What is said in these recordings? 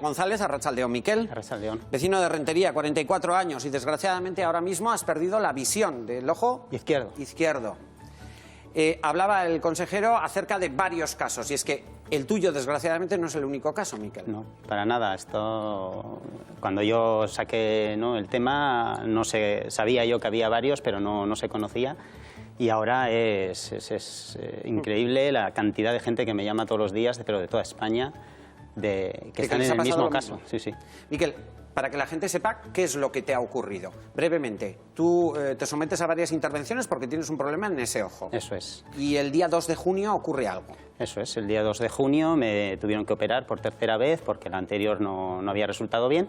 González, arratsaldeón. Miquel, arratsaldeón. Vecino de Rentería, 44 años y desgraciadamente ahora mismo has perdido la visión del ojo izquierdo. Hablaba el consejero acerca de varios casos y es que el tuyo desgraciadamente no es el único caso, Miquel. No, para nada. Cuando yo saqué el tema, no sé, sabía yo que había varios, pero no se conocía. Y ahora es increíble la cantidad de gente que me llama todos los días, pero de toda España, que están en el mismo caso. Sí, sí. Miquel, para que la gente sepa qué es lo que te ha ocurrido, brevemente, tú te sometes a varias intervenciones porque tienes un problema en ese ojo. Eso es. Y el día 2 de junio ocurre algo. Eso es, el día 2 de junio me tuvieron que operar por tercera vez porque la anterior no había resultado bien.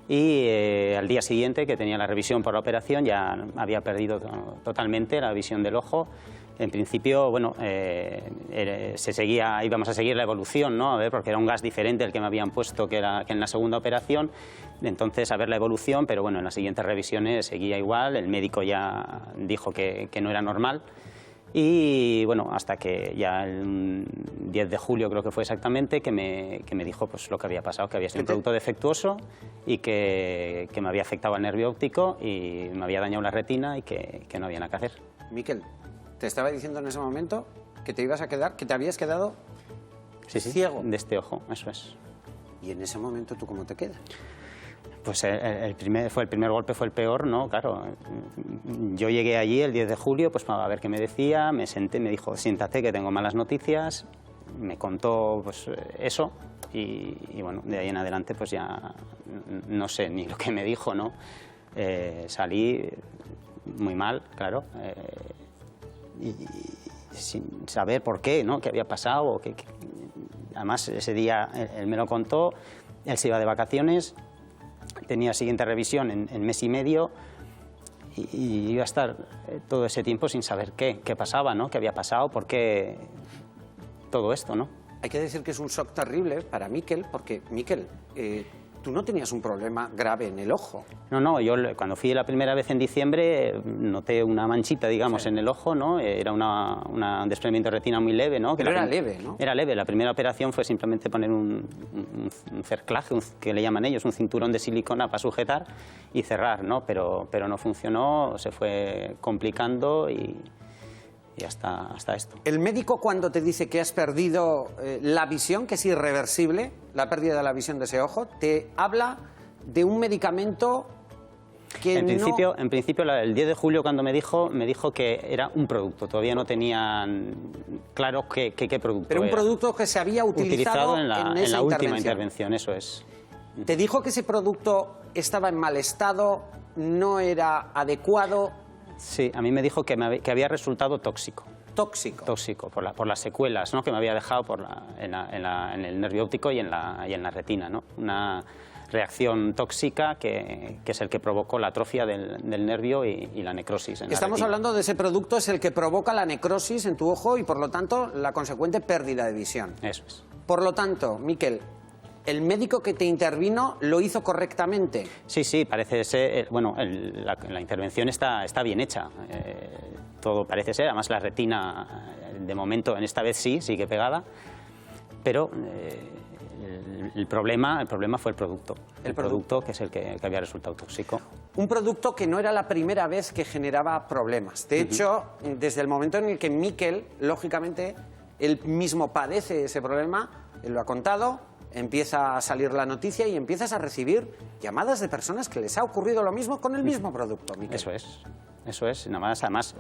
Y al día siguiente, que tenía la revisión por la operación, ya había perdido totalmente la visión del ojo. En principio, bueno, íbamos a seguir la evolución, ¿no? A ver, porque era un gas diferente el que me habían puesto que en la segunda operación. Entonces, a ver la evolución, pero bueno, en las siguientes revisiones seguía igual. El médico ya dijo que no era normal. Y bueno, hasta que ya el 10 de julio creo que fue exactamente, que me dijo pues lo que había pasado, que había sido un producto defectuoso y que me había afectado al nervio óptico y me había dañado la retina y que no había nada que hacer. Miquel, te estaba diciendo en ese momento que te ibas a quedar, que te habías quedado ciego. De este ojo, eso es. ¿Y en ese momento tú cómo te quedas? Pues el primer golpe fue el peor, ¿no? Claro, yo llegué allí el 10 de julio pues para ver qué me decía, me senté, me dijo, siéntate que tengo malas noticias, me contó pues eso y bueno, de ahí en adelante pues ya no sé ni lo que me dijo, ¿no? Salí muy mal, claro, y sin saber por qué, ¿no? ¿Qué había pasado? Además ese día él me lo contó, él se iba de vacaciones. Tenía siguiente revisión en mes y medio y iba a estar todo ese tiempo sin saber qué pasaba, ¿no? Qué había pasado, por qué todo esto, ¿no? Hay que decir que es un shock terrible para Miquel, porque, Miquel, tú no tenías un problema grave en el ojo. No, yo cuando fui la primera vez en diciembre noté una manchita, digamos, en el ojo, ¿no? Era un desprendimiento de retina muy leve, ¿no? Pero era leve, ¿no? Era leve. La primera operación fue simplemente poner un cerclaje, que le llaman ellos, un cinturón de silicona para sujetar y cerrar, ¿no? Pero no funcionó, se fue complicando y hasta esto. El médico, cuando te dice que has perdido la visión, que es irreversible, la pérdida de la visión de ese ojo, te habla de un medicamento que en principio, el 10 de julio cuando me dijo que era un producto. Todavía no tenían claro qué producto Pero un era. producto que se había utilizado en la última intervención, eso es. ¿Te dijo que ese producto estaba en mal estado, no era adecuado? Sí, a mí me dijo que había resultado tóxico. Tóxico. Por las secuelas, ¿no? Que me había dejado en el nervio óptico y en la retina, ¿no? Una reacción tóxica que es el que provocó la atrofia del nervio y la necrosis en la Estamos retina. hablando de ese producto, es el que provoca la necrosis en tu ojo y por lo tanto la consecuente pérdida de visión. Eso es. Por lo tanto, Miquel, ¿el médico que te intervino lo hizo correctamente? Sí, parece ser. Bueno, la intervención está bien hecha. Todo parece ser. Además, la retina, de momento, en esta vez sí, sigue pegada. Pero el problema fue el producto. El producto que es el que había resultado tóxico. Un producto que no era la primera vez que generaba problemas. De hecho, desde el momento en el que Miquel, lógicamente, él mismo padece ese problema, él lo ha contado. Empieza a salir la noticia y empiezas a recibir llamadas de personas que les ha ocurrido lo mismo con el mismo producto, Miquel. Eso es. Además,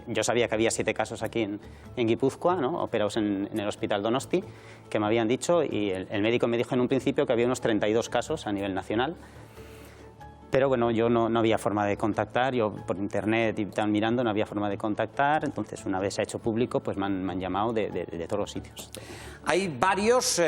yo sabía que había 7 casos aquí en Guipúzcoa, ¿no? Operados en el Hospital Donosti, que me habían dicho, y el médico me dijo en un principio que había unos 32 casos a nivel nacional. Pero bueno, yo no había forma de contactar, yo por internet y tal mirando no había forma de contactar, entonces una vez se ha hecho público pues me han llamado de todos los sitios. Hay varios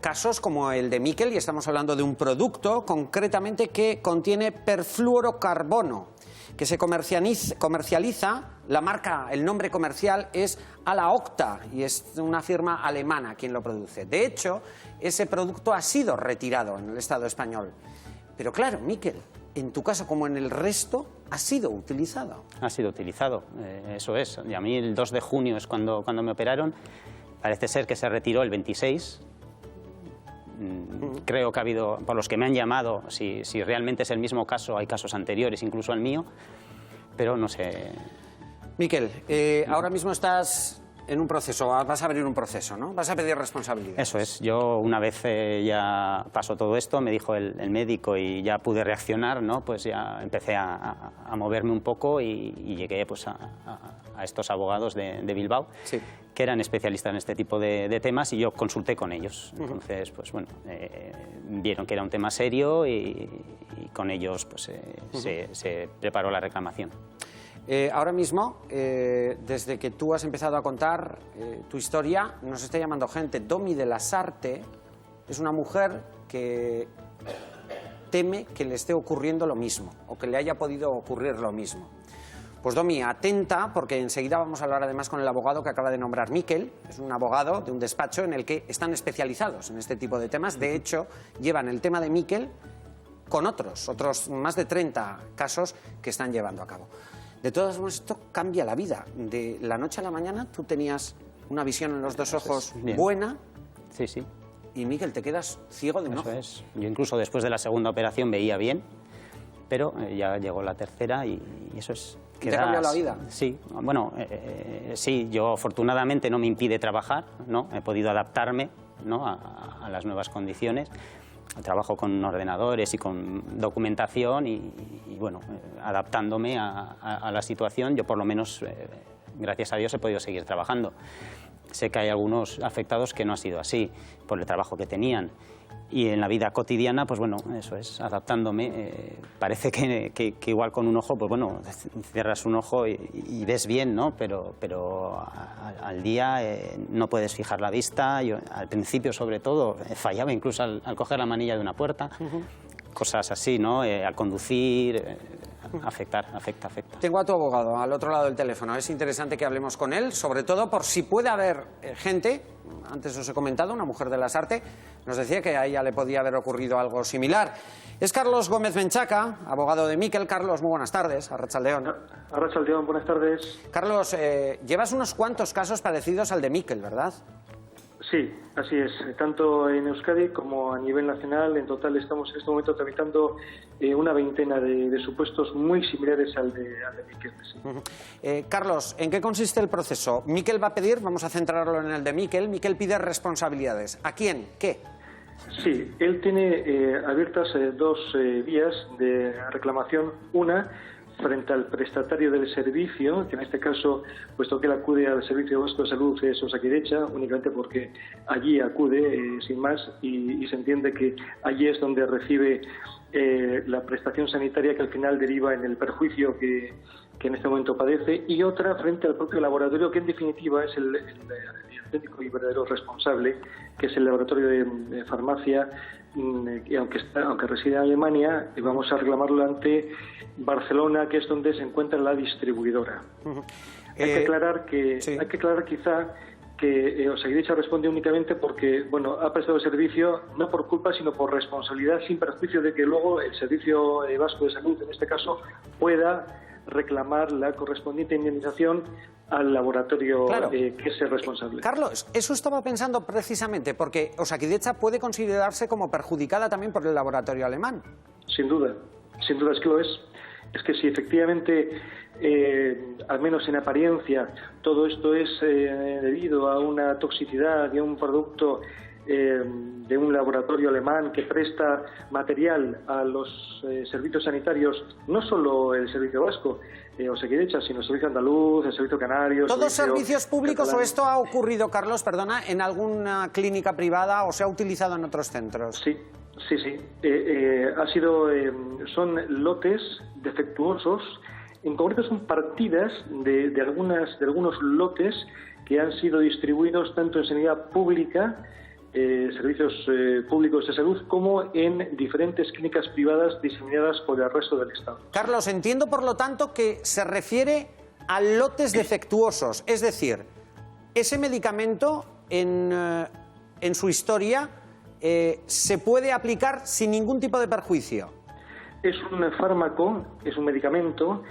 casos como el de Miquel y estamos hablando de un producto concretamente que contiene perfluorocarbono, que se comercializa, la marca, el nombre comercial es Alaocta y es una firma alemana quien lo produce. De hecho, ese producto ha sido retirado en el Estado español. Pero claro, Miquel, en tu caso como en el resto, ha sido utilizado. Ha sido utilizado, eso es. Y a mí el 2 de junio es cuando me operaron. Parece ser que se retiró el 26 Creo que ha habido, por los que me han llamado, si realmente es el mismo caso, hay casos anteriores, incluso al mío, pero no sé. Miquel, ahora mismo estás en un proceso, vas a abrir un proceso, ¿no? Vas a pedir responsabilidades. Eso es. Yo una vez ya pasó todo esto, me dijo el médico y ya pude reaccionar, ¿no? Pues ya empecé a moverme un poco y llegué pues a estos abogados de Bilbao, sí, que eran especialistas en este tipo de temas, y yo consulté con ellos. Entonces, pues bueno, vieron que era un tema serio y con ellos pues se preparó la reclamación. Ahora mismo, desde que tú has empezado a contar tu historia, nos está llamando gente. Domi de la Sarte es una mujer que teme que le esté ocurriendo lo mismo, o que le haya podido ocurrir lo mismo. Pues Domi, atenta, porque enseguida vamos a hablar además con el abogado que acaba de nombrar Miquel. Es un abogado de un despacho en el que están especializados en este tipo de temas. De hecho, llevan el tema de Miquel con otros más de 30 casos que están llevando a cabo. De todas formas, esto cambia la vida. De la noche a la mañana tú tenías una visión en los dos ojos buena. Sí, sí. Y Miquel, te quedas ciego de un ojo. Eso es. Yo incluso después de la segunda operación veía bien, pero ya llegó la tercera y eso es. ¿Te ha cambiado la vida? Sí, bueno, sí, yo afortunadamente no me impide trabajar, ¿no? He podido adaptarme, ¿no? a las nuevas condiciones. Trabajo con ordenadores y con documentación y bueno, adaptándome a la situación, yo por lo menos, gracias a Dios, he podido seguir trabajando. Sé que hay algunos afectados que no ha sido así, por el trabajo que tenían. Y en la vida cotidiana, pues bueno, eso es, adaptándome. Parece que igual con un ojo, pues bueno, cierras un ojo y ves bien, ¿no? Pero al día no puedes fijar la vista. Yo al principio, sobre todo, fallaba incluso al coger la manilla de una puerta. Cosas así, ¿no? Al conducir, afecta. Tengo a tu abogado al otro lado del teléfono. Es interesante que hablemos con él, sobre todo por si puede haber gente, antes os he comentado, una mujer de la Sarte, nos decía que a ella le podía haber ocurrido algo similar. Es Carlos Gómez Menchaca, abogado de Miquel. Carlos, muy buenas tardes. Arratsaldeon. Arratsaldeon, buenas tardes. Carlos, llevas unos cuantos casos parecidos al de Miquel, ¿verdad? Sí, así es. Tanto en Euskadi como a nivel nacional, en total estamos en este momento tramitando una veintena de supuestos muy similares al de Miquel. Sí. Carlos, ¿en qué consiste el proceso? Miquel va a pedir, vamos a centrarlo en el de Miquel, Miquel pide responsabilidades. ¿A quién? ¿Qué? Sí, él tiene abiertas dos vías de reclamación. Una, frente al prestatario del servicio, que en este caso, puesto que él acude al Servicio Vasco de Salud, es Osakidetza, únicamente porque allí acude, sin más, y se entiende que allí es donde recibe la prestación sanitaria que al final deriva en el perjuicio que en este momento padece, y otra frente al propio laboratorio, que en definitiva es el auténtico y verdadero responsable, que es el laboratorio de farmacia, y aunque reside en Alemania, vamos a reclamarlo ante Barcelona, que es donde se encuentra la distribuidora. Hay que aclarar quizá que Osakidetza responde únicamente porque, bueno, ha prestado servicio no por culpa, sino por responsabilidad, sin perjuicio de que luego el Servicio Vasco de Salud, en este caso, pueda reclamar la correspondiente indemnización al laboratorio, claro, que es el responsable. Carlos, eso estaba pensando precisamente, porque Osakidetza puede considerarse como perjudicada también por el laboratorio alemán. Sin duda es que lo es. Es que si efectivamente, al menos en apariencia, todo esto es debido a una toxicidad de un producto de un laboratorio alemán que presta material a los servicios sanitarios, no solo el servicio vasco, Osakidetza, sino el servicio andaluz, el servicio canario... ¿Todos servicios públicos catalán? ¿O esto ha ocurrido, Carlos, perdona, en alguna clínica privada o se ha utilizado en otros centros? Sí. Son lotes defectuosos, en concreto son partidas de algunos lotes que han sido distribuidos tanto en sanidad pública, servicios públicos de salud, como en diferentes clínicas privadas diseminadas por el resto del Estado. Carlos, entiendo por lo tanto que se refiere a lotes defectuosos, es decir, ese medicamento en su historia se puede aplicar sin ningún tipo de perjuicio. Es un fármaco, es un medicamento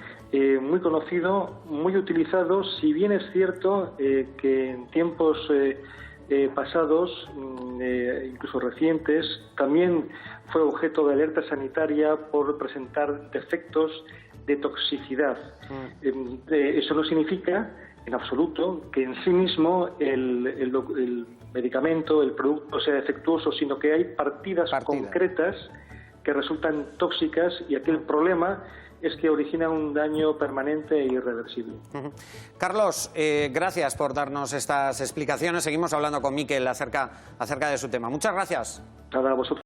muy conocido, muy utilizado, si bien es cierto que en tiempos pasados, incluso recientes, también fue objeto de alerta sanitaria por presentar defectos de toxicidad. Eso no significa en absoluto que en sí mismo el medicamento, el producto sea defectuoso, sino que hay partidas concretas que resultan tóxicas y aquí el problema es que origina un daño permanente e irreversible. Carlos, gracias por darnos estas explicaciones. Seguimos hablando con Miquel acerca de su tema. Muchas gracias. Nada, a vosotros.